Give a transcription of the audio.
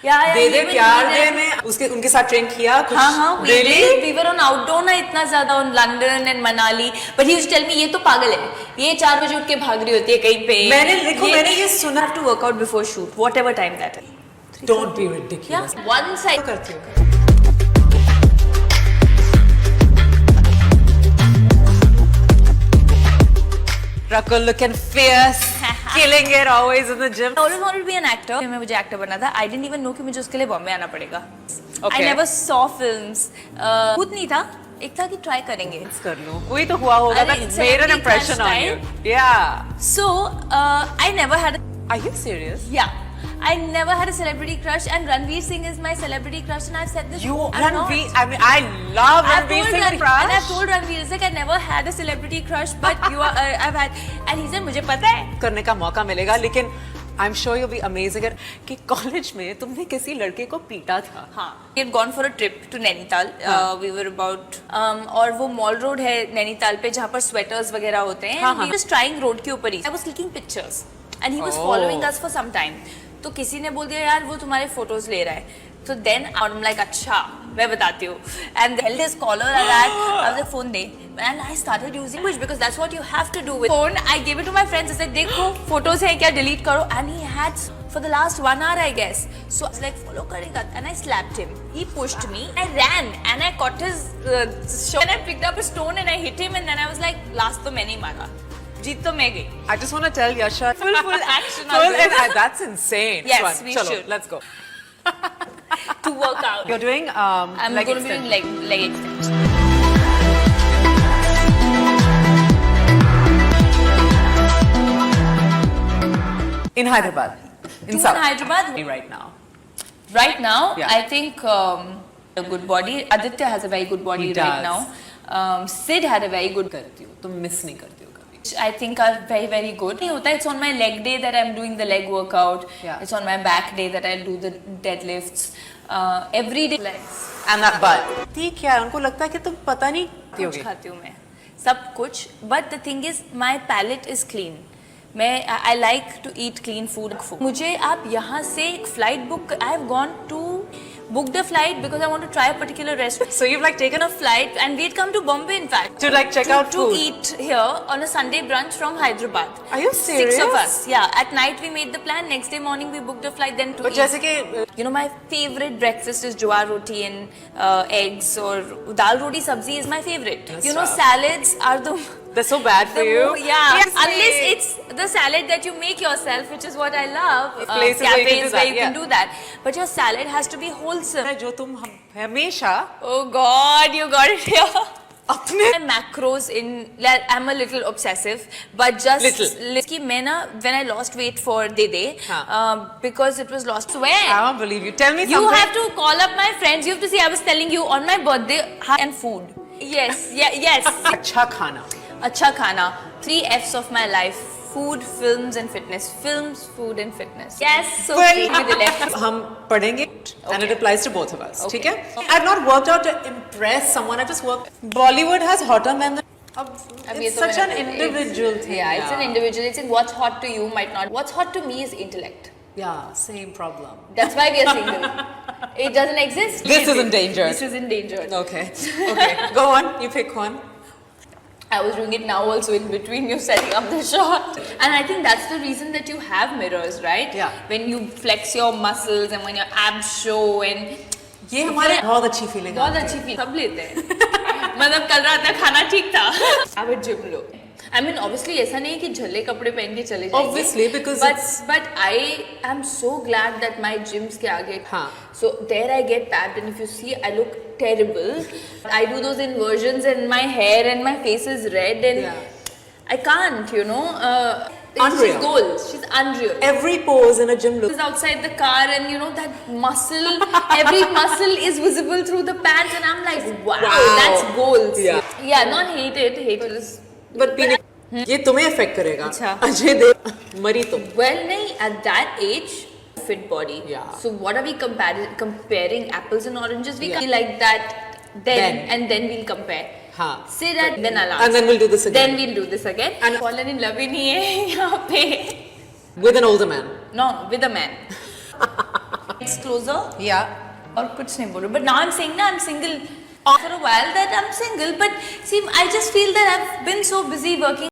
दे दे प्यार दे में उसके उनके साथ ट्रेन किया कुछ? हाँ really? we were on outdoor ना इतना ज्यादा on London and Manali, but he used to tell me ये तो पागल है, ये 4 बजे उठ के भाग रही होती है कहीं पे। मैंने ये सुना। have to work out before shoot whatever time that is। Don't be ridiculous। one side करती हूँ। Rakul looking fierce, killing it always in the gym। I always wanted to be an actor। मैं मुझे actor बनना था। I didn't even know कि मुझे उसके लिए बॉम्बे आना पड़ेगा। Okay। I never saw films। खुद नहीं था, एक था कि ट्राई करेंगे। कर लूँ, कोई तो हुआ होगा। अरे, That made an impression on you। Yeah। So I never had Are you serious? yeah I never had a celebrity crush, and Ranveer Singh is my celebrity crush, and I've said this. Ranveer, I mean, I love Ranveer Singh crush। And I've told Ranveer, it's like I never had a celebrity crush, but you are, I've had, and he said, मुझे पता है। करने का मौका मिलेगा, लेकिन I'm sure you'll be amazing कि college में तुमने किसी लड़के को पीटा था। हाँ, we had gone for a trip to Nainital। We were about और वो मॉल रोड है नैनीताल पे जहाँ पर स्वेटर्स वगैरह होते हैं। We were trying रोड के ऊपर ही। I was clicking pictures, and he was following us for some time। तो किसी ने बोल दिया यार वो तुम्हारे फोटोज ले रहा है। तो देन आई एम लाइक अच्छा मैं बताती हूँ, and held his collar like that. I was phone दे, and I started using which because that's what you have to do with phone. I give it to my friends, I said देखो photos है क्या, delete करो। And he had for the last 1 hour I guess, so I was like follow karega, and I slapped him. He pushed me, I ran and I caught his shoe, and I picked up a stone and I hit him, and then I was like last to maine hi mara, जीत तो मैं गई। I just want to tell Yasha full action that's insane। Yes, we Chalo, should। let's go। to work out। You're doing I'm leg going to be doing extension। leg extension। In Hyderabad, in In South Hyderabad right now। right now Yeah। I think a good body। Aditya has a very good body He right does। now। Sid had a very good करती हो तुम miss नहीं करती हो कभी। I think are very good। नहीं होता, it's on my leg day that I'm doing the leg workout। Yeah। It's on my back day that I do the deadlifts। Every day legs। And that butt। ठीक है, उनको लगता है कि तुम पता नहीं कुछ खाती हूँ मैं, सब कुछ, but the thing is my palate is clean। मैं I like to eat clean food। मुझे आप यहाँ से एक flight book, I have gone to booked a flight because I want to try a particular restaurant। So you've like taken a flight, and we'd come to Bombay in fact to like check out to food। eat here on a Sunday brunch from Hyderabad। Are you serious? 6 of us, yeah। At night we made the plan, next day morning we booked a flight then to But eat। जैसे कि You know my favorite breakfast is jowar roti and eggs, or dal roti sabzi is my favorite। That's you know tough। salads are the they're so bad for you। yeah, Yes, unless it's the salad that you make yourself, which is what I love। Places where you can do cafes where that, you can do that, but your salad has to be wholesome। जो तुम हमेशा Oh God, you got it here। अपने macros in, I'm a little obsessive, but just कि मैं ना when I lost weight for Dede, because it was lost where I don't believe you। Tell me you something। have to call up my friends, you have to see, I was telling you on my birthday, and food। Yes, yes। अच्छा खाना। अच्छा खाना, 3 F's of my life: food, films and fitness। Films, food and fitness। Yes, so with the left। हम पढ़ेंगे and it applies to both of us। ठीक है? I've not worked out to impress someone। I just worked। Bollywood has hotter men than it's such an individual thing। Yeah, it's an individual। It's in what's hot to you might not। What's hot to me is intellect। Yeah, same problem। That's why we are single। It doesn't exist। This is endangered। This is endangered। Okay, okay, go on, you pick one। I was doing it now also in between you setting up the shot, and I think that's the reason that you have mirrors, right? Yeah। When you flex your muscles and when your abs show, and ये हमारे बहुत अच्छी feeling. बहुत अच्छी feel सब लेते हैं। मतलब कल रात का खाना ठीक था। अब gym low. I mean obviously ऐसा नहीं है कि झल्ले कपड़े पहन के चले जाएंगे। Obviously because but I am so glad that my gyms के आगे। हाँ। So there I get packed, and if you see I look terrible। I do those inversions and my hair and my face is red, and I can't, you know। Unreal। She's goals. She's unreal। Every pose in a gym looks Is outside the car, and you know that muscle, every muscle is visible through the pants, and I'm like, wow, that's goals। Yeah, not hate it is। but पीने ये तुम्हें affect करेगा। अच्छा। अजय देव मरी तुम। Well, नहीं, at that age, fit body। Yeah। So what are we comparing apples and oranges? We can't be like that then, and then we'll compare। हाँ। Say that, then I'll answer। And then we'll do this again। Then we'll do this again। And fallen in love ही नहीं है यहाँ पे। with an older man। No, with a man। It's closer. Yeah. और कुछ नहीं बोल रही, but now I'm saying ना I'm single for a while that I'm single, but see I just feel that I've been so busy working